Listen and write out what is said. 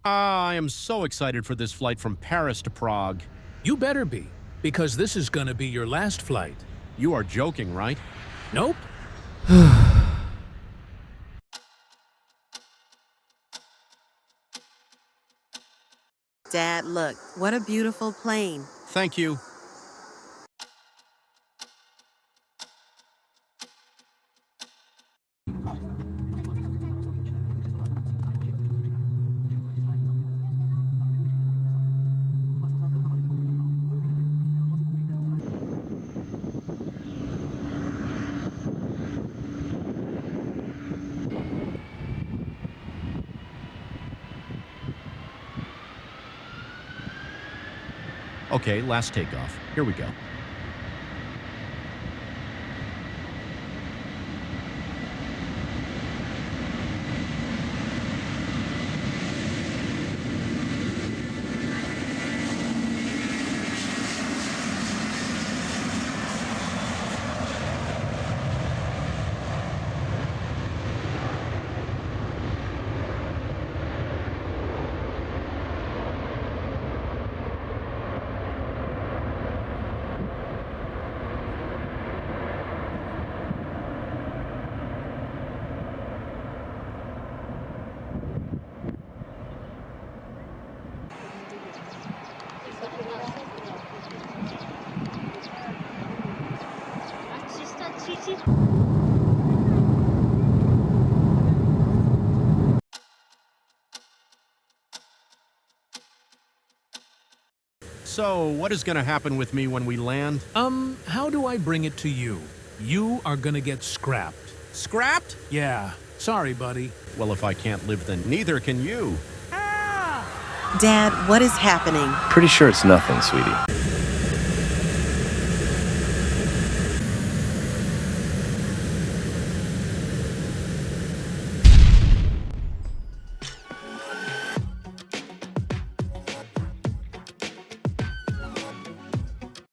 I am so excited for this flight from Paris to Prague. You better be, because this is gonna be your last flight. You are joking, right? Nope. Dad, look, what a beautiful plane. Thank you. Okay, last takeoff. Here we go. So, what is going to happen with me when we land? How do I bring it to you? You are gonna get scrapped. Scrapped? Yeah, sorry, buddy. Well, if I can't live, then neither can you. Dad, what is happening? Pretty sure it's nothing, sweetie.